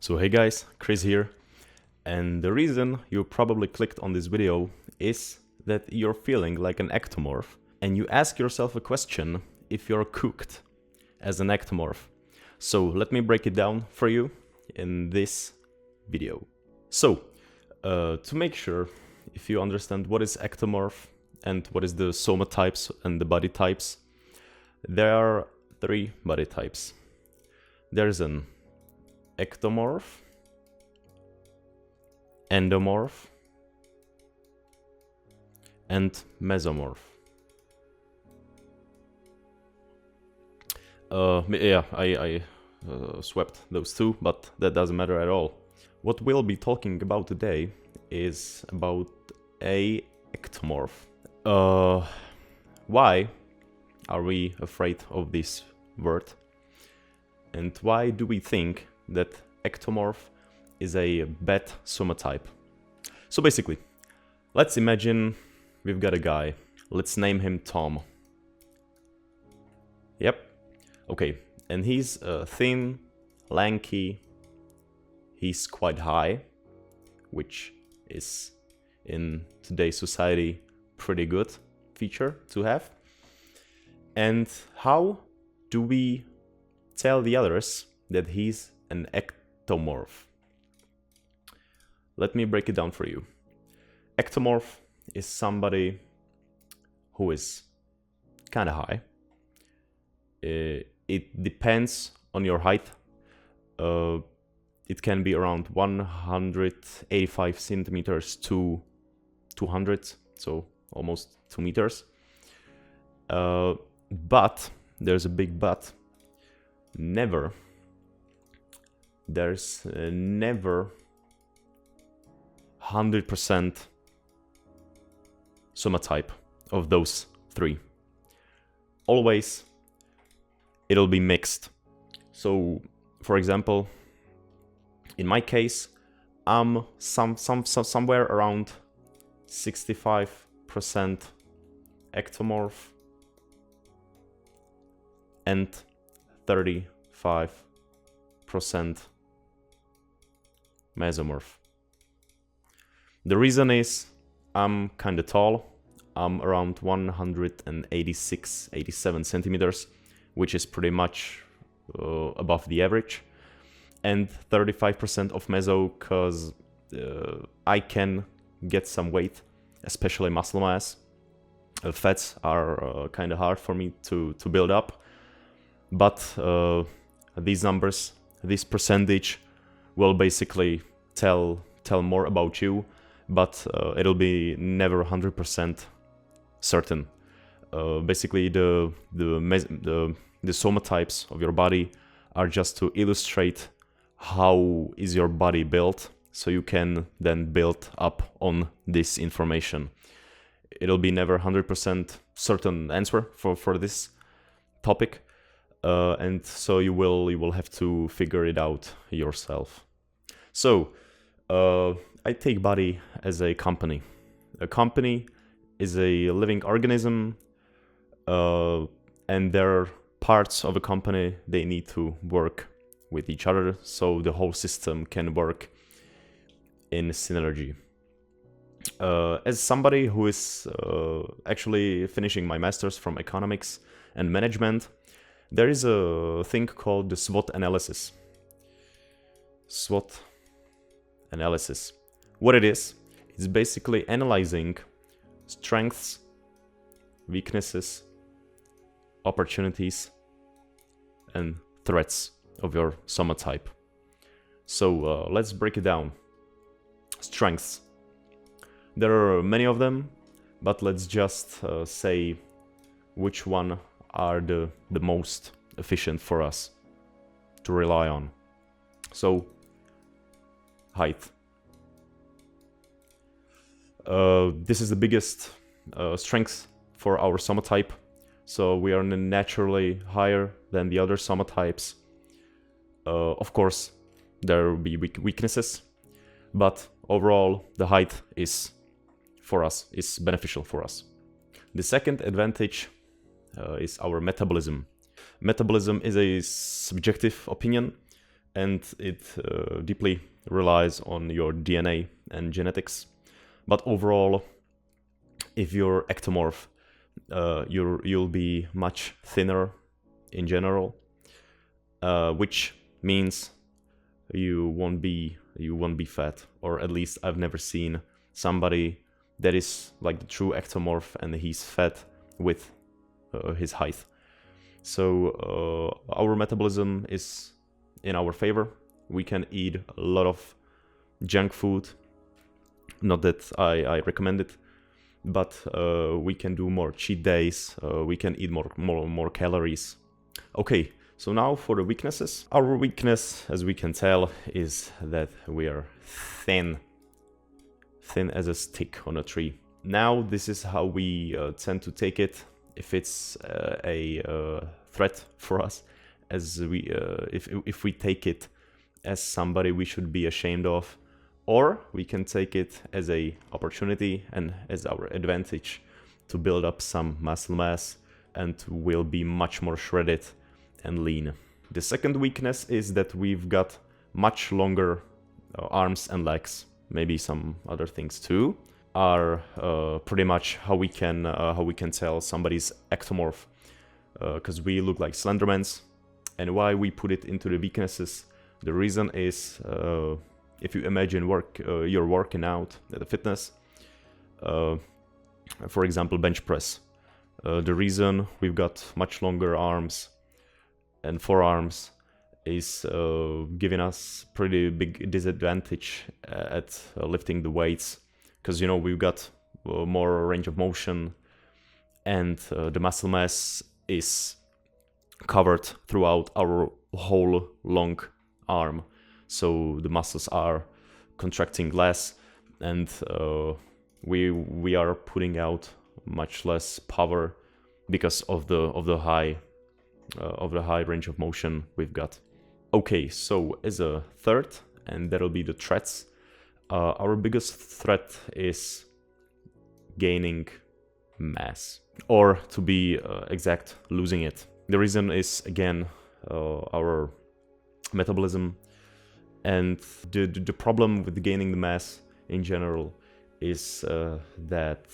So hey guys, Chris here, and the reason you probably clicked on this video is that you're feeling like an ectomorph and you ask yourself a question if you're cooked as an ectomorph. So let me break it down for you in this video. So to make sure if you understand what is ectomorph and what is the somatotypes and the body types, there are three body types. There's an ectomorph, endomorph, and mesomorph. I swept those two, but that doesn't matter at all. What we'll be talking about today is about a ectomorph. Why are we afraid of this word? And why do we think that ectomorph is a bad somatotype? So basically, let's imagine we've got a guy. Let's name him Tom. Yep. Okay. And he's thin, lanky. He's quite high, which is in today's society pretty good feature to have. And how do we tell the others that he's an ectomorph? Let me break it down for you. Ectomorph is somebody who is kind of high. It depends on your height. It can be around 185 centimeters to 200, so almost 2 meters. But there's a big but. There's never 100% somatotype of those three. Always it'll be mixed. So for example, in my case, I'm somewhere around 65% ectomorph and 35% mesomorph. The reason is I'm kind of tall. I'm around 186, 87 centimeters, which is pretty much above the average. And 35% of meso because I can get some weight, especially muscle mass. Fats are kind of hard for me to build up. But these numbers, this percentage will basically tell more about you, but it'll be never 100% certain. Basically, the somatotypes of your body are just to illustrate how is your body built, so you can then build up on this information. It'll be never 100% certain answer for this topic. And so you will have to figure it out yourself. So I take body as a company. A company is a living organism, and there are parts of a company they need to work with each other, so the whole system can work in synergy. As somebody who is actually finishing my master's from economics and management, there is a thing called the Swot analysis. Swot analysis. What it is, it's basically analyzing strengths, weaknesses, opportunities, and threats of your somatotype. So let's break it down. Strengths. There are many of them, but let's just say which one are the most efficient for us to rely on. So, height. This is the biggest strength for our somatotype. So we are naturally higher than the other somatotypes. Of course, there will be weaknesses, but overall the height is beneficial for us. The second advantage is our metabolism. Metabolism is a subjective opinion, and it deeply relies on your DNA and genetics. But overall, if you're ectomorph, you'll be much thinner in general, which means you won't be fat, or at least I've never seen somebody that is like the true ectomorph and he's fat with his height. So our metabolism is in our favor. We can eat a lot of junk food. Not that I recommend it, but we can do more cheat days. We can eat more calories. Okay, so now for the weaknesses. Our weakness, as we can tell, is that we are thin as a stick on a tree. Now this is how we tend to take it if it's a threat for us, as we if we take it as somebody we should be ashamed of, or we can take it as a opportunity and as our advantage to build up some muscle mass, and we'll be much more shredded and lean. The second weakness is that we've got much longer arms and legs, maybe some other things too, are pretty much how we can tell somebody's ectomorph, because we look like Slendermans. And why we put it into the weaknesses, the reason is if you imagine you're working out at a fitness, for example bench press, the reason we've got much longer arms and forearms is giving us pretty big disadvantage at lifting the weights, because you know we've got more range of motion, and the muscle mass is covered throughout our whole long arm, so the muscles are contracting less, and we are putting out much less power because of the high range of motion we've got. Okay, so as a third, and that'll be the threats, our biggest threat is gaining mass, or to be exact, losing it. The reason is again our metabolism, and the problem with gaining the mass in general is that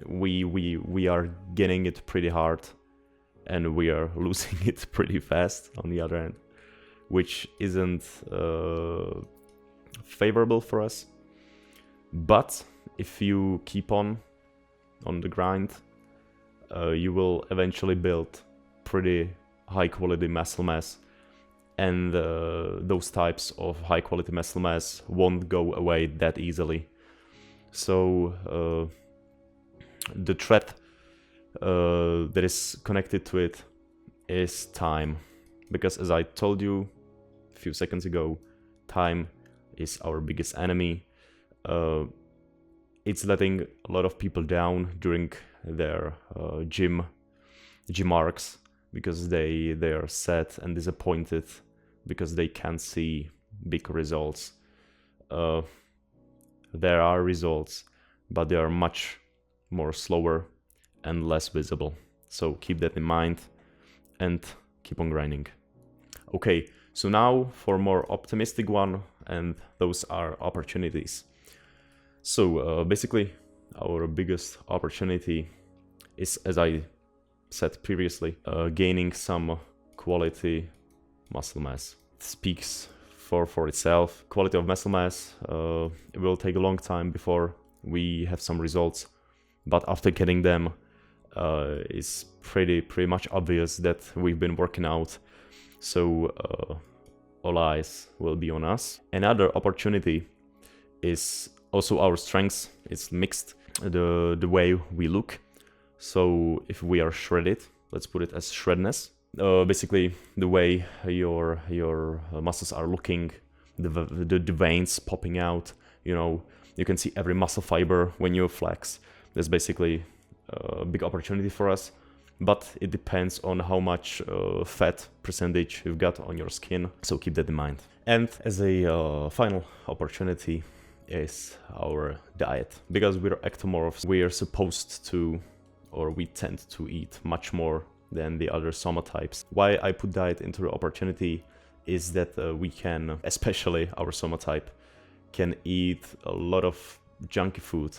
we are gaining it pretty hard and we are losing it pretty fast on the other end, which isn't favorable for us. But if you keep on the grind, you will eventually build pretty high quality muscle mass, and those types of high quality muscle mass won't go away that easily. So the threat that is connected to it is time, because as I told you a few seconds ago, time is our biggest enemy. It's letting a lot of people down during their gym arcs, because they are sad and disappointed because they can't see big results. There are results, but they are much more slower and less visible. So keep that in mind and keep on grinding. Okay, so now for more optimistic one, and those are opportunities. So basically our biggest opportunity is, as I said previously, gaining some quality muscle mass. It speaks for itself. Quality of muscle mass, it will take a long time before we have some results, but after getting them, it's pretty much obvious that we've been working out. So all eyes will be on us. Another opportunity is also our strengths. It's mixed, the way we look. So if we are shredded, let's put it as shredness, basically the way your muscles are looking, the veins popping out, you know, you can see every muscle fiber when you flex. That's basically a big opportunity for us, but it depends on how much fat percentage you've got on your skin, so keep that in mind. And as a final opportunity is our diet, because we're ectomorphs. We are supposed to, or we tend to eat much more than the other somotypes. Why I put diet into the opportunity is that we can, especially our Somatotype, can eat a lot of junky food.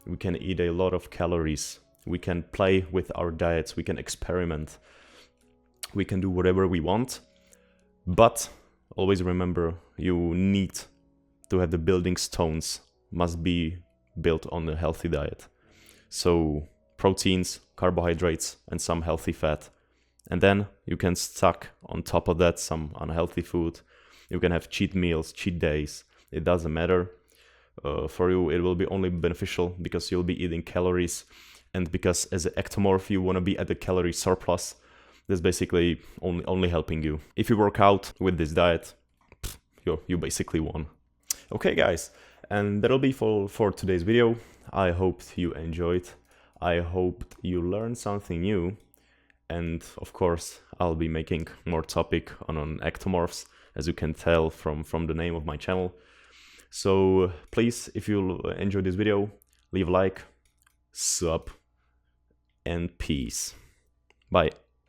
We can eat a lot of calories. We can play with our diets. We can experiment. We can do whatever we want. But always remember, you need to have the building stones must be built on a healthy diet. So proteins, carbohydrates, and some healthy fat. And then you can stack on top of that some unhealthy food. You can have cheat meals, cheat days. It doesn't matter. For you, it will be only beneficial because you'll be eating calories. And because as an ectomorph, you want to be at the calorie surplus. That's basically only helping you. If you work out with this diet, you basically won. Okay, guys. And that'll be for today's video. I hope you enjoyed. I hope you learned something new. And of course, I'll be making more topic on ectomorphs, as you can tell from the name of my channel. So please, if you enjoyed this video, leave a like, sub, and peace. Bye.